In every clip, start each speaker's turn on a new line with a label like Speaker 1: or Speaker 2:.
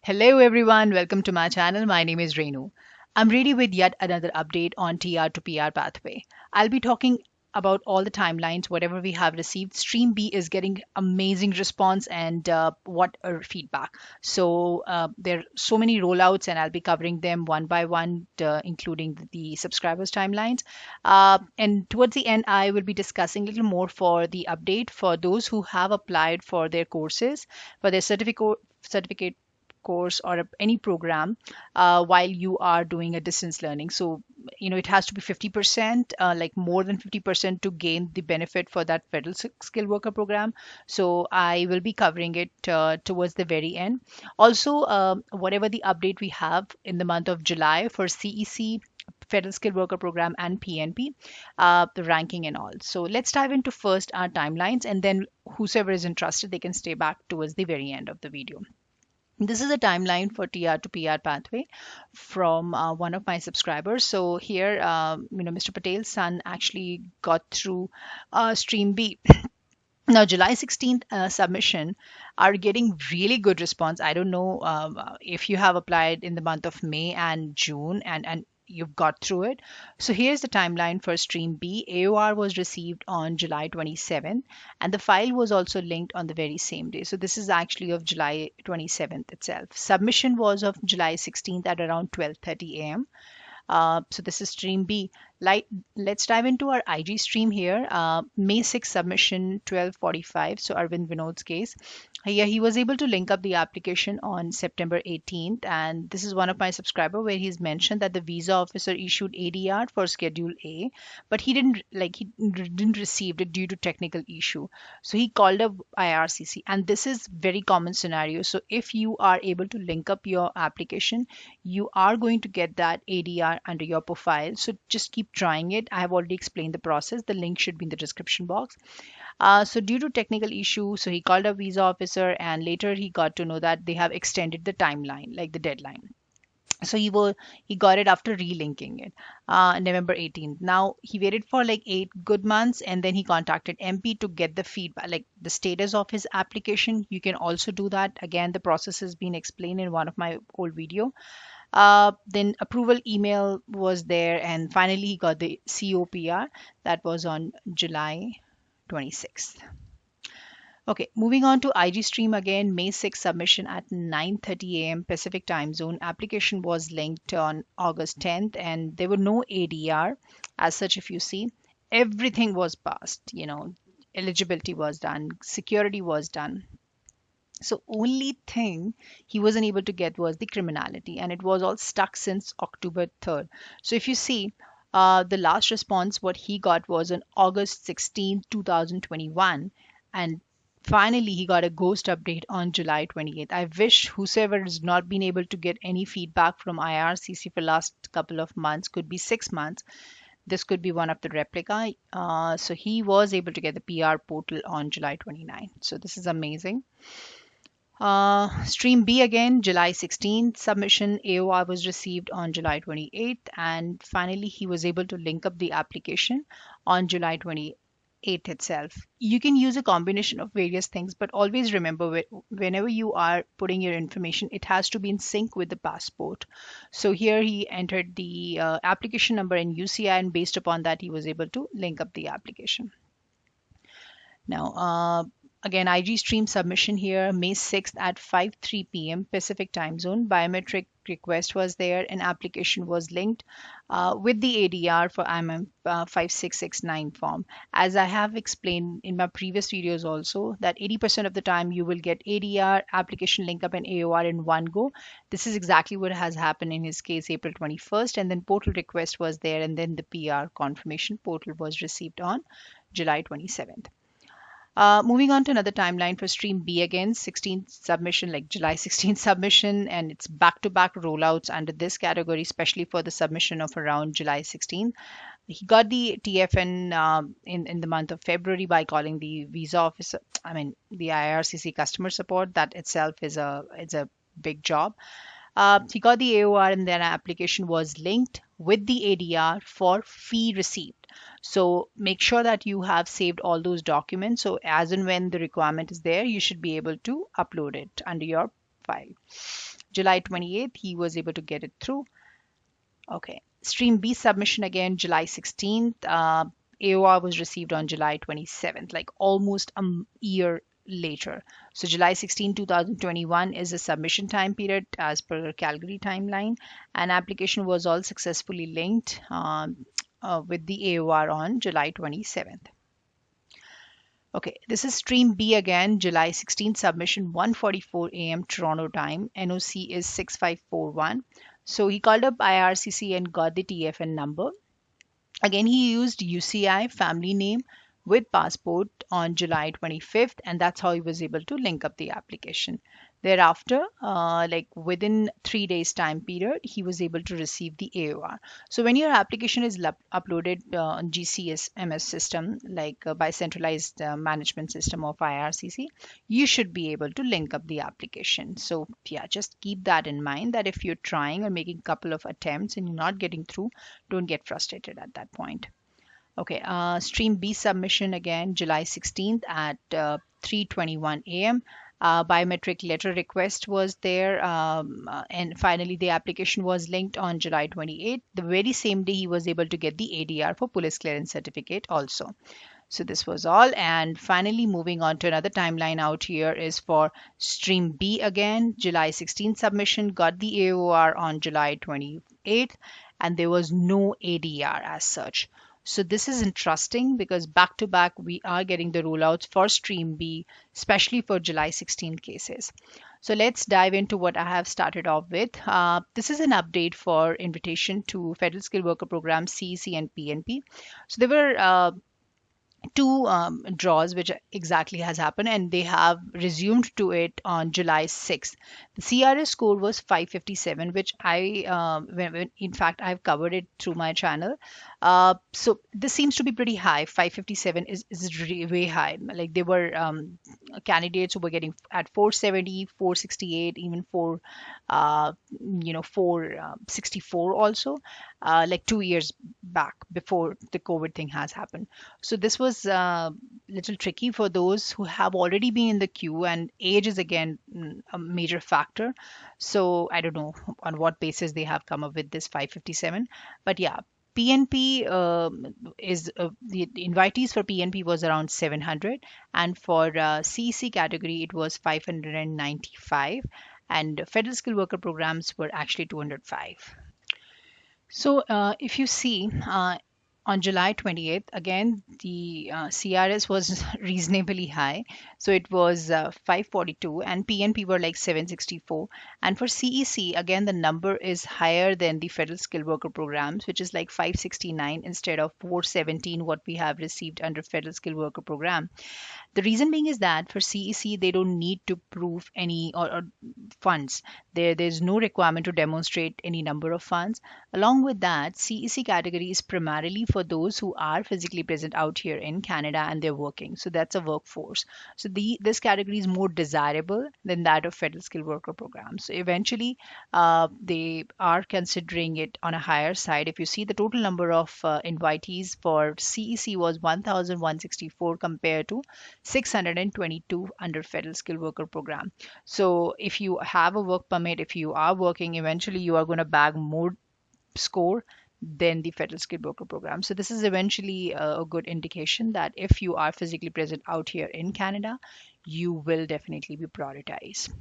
Speaker 1: Hello everyone, welcome to my channel. My name is Renu. I'm ready with yet another update on TR to PR pathway. I'll be talking about all the timelines, whatever we have received. Stream B is getting amazing response and what a feedback. There are so many rollouts, and I'll be covering them one by one, including the subscribers timelines. And towards the end, I will be discussing a little more for the update for those who have applied for their courses, for their certificate course or any program while you are doing a distance learning. It has to be 50%, like more than 50% to gain the benefit for that federal skill worker program. So I will be covering it towards the very end. Also, whatever the update we have in the month of July for CEC, Federal Skill Worker Program, and PNP, the ranking and all. So let's dive into first our timelines, and then whosoever is interested, they can stay back towards the very end of the video. This is a timeline for TR to PR pathway from one of my subscribers. So here, Mr. Patel's son actually got through Stream B. Now, July 16th submission are getting really good response. I don't know if you have applied in the month of May and June and you've got through it. So here's the timeline for Stream B. AOR was received on July 27th, and the file was also linked on the very same day. So this is actually of July 27th itself. Submission was of July 16th at around 12:30 a.m. So this is Stream B. Let's dive into our IG stream here. May 6 submission, 12:45. So Arvind Vinod's case. Here he was able to link up the application on September 18th, and this is one of my subscriber where he's mentioned that the visa officer issued ADR for Schedule A, but he didn't receive it due to technical issue. So he called up IRCC, and this is very common scenario. So if you are able to link up your application, you are going to get that ADR under your profile. So just keep trying it. I have already explained the process. The link should be in the description box. So due to technical issue, so he called a visa officer, and later he got to know that they have extended the timeline, like the deadline. So he got it after relinking it, November 18th. Now he waited for like 8 good months, and then he contacted MP to get the feedback, like the status of his application. You can also do that. Again, the process has been explained in one of my old video. Then approval email was there, and finally he got the COPR. That was on July 26th. Okay, moving on to IG stream again, May 6 submission at 9:30 a.m. Pacific time zone. Application was linked on August 10th, and there were no ADR as such. If you see, everything was passed. Eligibility was done, security was done. So only thing he wasn't able to get was the criminality, and it was all stuck since October 3rd. So if you see, the last response what he got was on August 16th, 2021, and finally he got a ghost update on July 28th. I wish whosoever has not been able to get any feedback from IRCC for last couple of months, could be 6 months. This could be one of the replica. So he was able to get the PR portal on July 29th. So this is amazing. Stream B again, July 16th submission. AOR was received on July 28th, and finally he was able to link up the application on July 28th itself. You can use a combination of various things, but always remember, whenever you are putting your information, it has to be in sync with the passport. So here he entered the application number and UCI, and based upon that he was able to link up the application. Now, again, IG stream submission here, May 6th at 5:03 p.m. Pacific time zone. Biometric request was there, and application was linked with the ADR for IMM 5669 form. As I have explained in my previous videos also, that 80% of the time you will get ADR, application link up, and AOR in one go. This is exactly what has happened in his case, April 21st, and then portal request was there, and then the PR confirmation portal was received on July 27th. Moving on to another timeline for Stream B again, 16th submission, like July 16th submission, and it's back-to-back rollouts under this category, especially for the submission of around July 16th. He got the TFN in the month of February by calling the visa officer, the IRCC customer support. That itself is a big job. He got the AOR, and then application was linked with the ADR for fee receipt. So make sure that you have saved all those documents. So as and when the requirement is there, you should be able to upload it under your file. July 28th, he was able to get it through. Okay. Stream B submission again, July 16th. AOR was received on July 27th, like almost a year later. So July 16, 2021 is the submission time period as per Calgary timeline, and application was all successfully linked with the AOR on July 27th. Okay, this is stream B again, July 16th submission, 1:44 a.m. Toronto time. NOC is 6541. So he called up IRCC and got the TFN number. Again, he used UCI family name with passport on July 25th, and that's how he was able to link up the application. Thereafter, like within 3 days time period, he was able to receive the AOR. So when your application is uploaded on GCSMS system, like by centralized management system of IRCC, you should be able to link up the application. So yeah, just keep that in mind that if you're trying or making a couple of attempts and you're not getting through, don't get frustrated at that point. Okay, stream B submission again, July 16th at 3:21 a.m. Biometric letter request was there, and finally the application was linked on July 28th. The very same day he was able to get the ADR for police clearance certificate also. So this was all, and finally moving on to another timeline out here is for stream B again, July 16th submission, got the AOR on July 28th, and there was no ADR as such. So this is interesting because back to back we are getting the rollouts for stream B, especially for July 16 cases. So let's dive into what I have started off with. This is an update for invitation to Federal Skilled Worker Program, CEC and PNP. So there were two draws which exactly has happened, and they have resumed to it on July 6th. The CRS score was 557, which in fact I've covered it through my channel. So this seems to be pretty high. 557 is really way high. Like there were candidates who were getting at 470, 468, even 464 also, like 2 years back before the COVID thing has happened. So this was a little tricky for those who have already been in the queue, and age is again a major factor. So I don't know on what basis they have come up with this 557, but yeah. PNP the invitees for PNP was around 700, and for CEC category it was 595, and federal skilled worker programs were actually 205. So if you see on July 28th, again, the CRS was reasonably high. So it was 542 and PNP were like 764. And for CEC, again, the number is higher than the federal skilled worker programs, which is like 569 instead of 417, what we have received under federal skilled worker program. The reason being is that for CEC, they don't need to prove any or funds. There's no requirement to demonstrate any number of funds. Along with that, CEC category is primarily for those who are physically present out here in Canada and they're working. So that's a workforce. So this category is more desirable than that of federal skilled worker program. So eventually, they are considering it on a higher side. If you see the total number of invitees for CEC was 1,164 compared to 622 under federal skilled worker program. So if you have a work permit, if you are working, eventually you are going to bag more score than the federal skilled worker program. So this is eventually a good indication that if you are physically present out here in Canada, you will definitely be prioritized.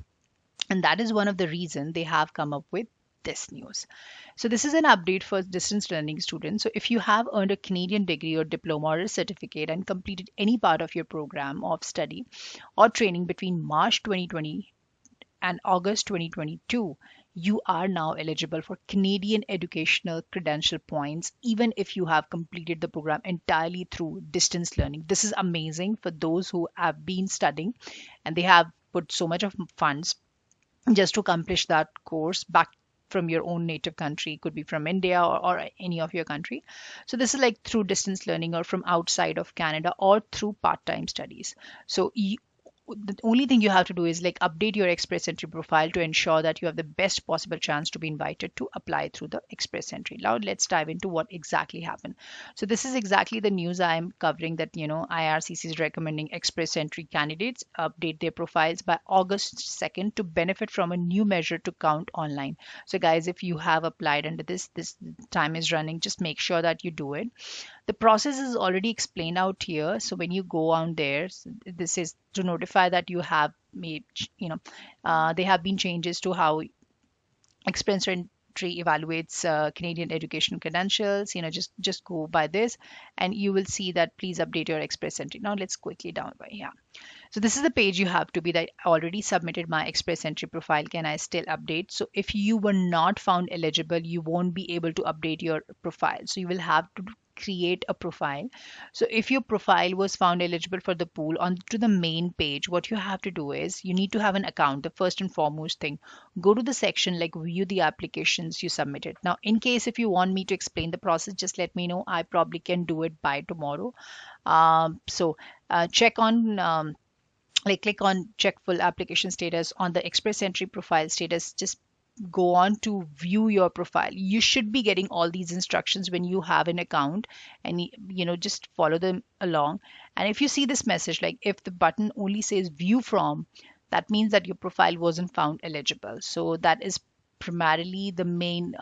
Speaker 1: And that is one of the reasons they have come up with this news. So this is an update for distance learning students. So if you have earned a Canadian degree or diploma or a certificate and completed any part of your program of study or training between March 2020 and August 2022, you are now eligible for Canadian educational credential points, even if you have completed the program entirely through distance learning. This is amazing for those who have been studying and they have put so much of funds just to accomplish that course back from your own native country, could be from India or any of your country. So this is like through distance learning or from outside of Canada or through part-time studies. So the only thing you have to do is like update your Express Entry profile to ensure that you have the best possible chance to be invited to apply through the Express Entry. Now let's dive into what exactly happened. So this is exactly the news I am covering, that IRCC is recommending Express Entry candidates update their profiles by August 2nd to benefit from a new measure to count online. So guys, if you have applied under this time is running, just make sure that you do it. The process is already explained out here. So when you go on there, this is to notify that you have made, there have been changes to how Express Entry evaluates Canadian education credentials. Just go by this, and you will see that please update your Express Entry. Now let's quickly down by here. So this is the page you have to be, that I already submitted my Express Entry profile. Can I still update? So if you were not found eligible, you won't be able to update your profile. So you will have to create a profile. So if your profile was found eligible for the pool, on to the main page, what you have to do is you need to have an account. The first and foremost thing, go to the section like view the applications you submitted. Now, in case if you want me to explain the process, just let me know. I probably can do it by tomorrow. Check on click on check full application status on the Express Entry profile status. Just go on to view your profile. You should be getting all these instructions when you have an account, and just follow them along. And if you see this message, like if the button only says view from, that means that your profile wasn't found eligible. So that is primarily the main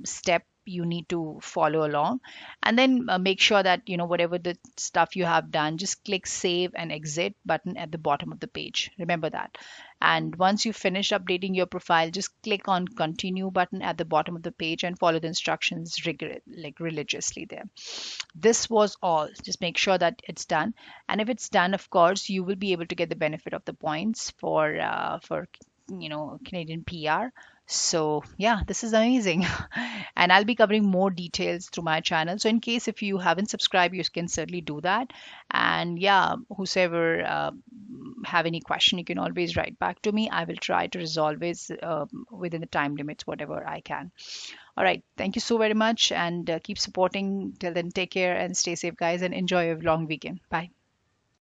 Speaker 1: step you need to follow along. And then make sure that whatever the stuff you have done, just click save and exit button at the bottom of the page. Remember that. And once you finish updating your profile, just click on continue button at the bottom of the page and follow the instructions religiously there. This was all. Just make sure that it's done. And if it's done, of course, you will be able to get the benefit of the points for Canadian PR. So yeah, this is amazing. And I'll be covering more details through my channel. So in case if you haven't subscribed, you can certainly do that. And yeah, whosoever have any question, you can always write back to me. I will try to resolve it within the time limits, whatever I can. All right. Thank you so very much, and keep supporting. Till then, take care and stay safe, guys, and enjoy your long weekend. Bye.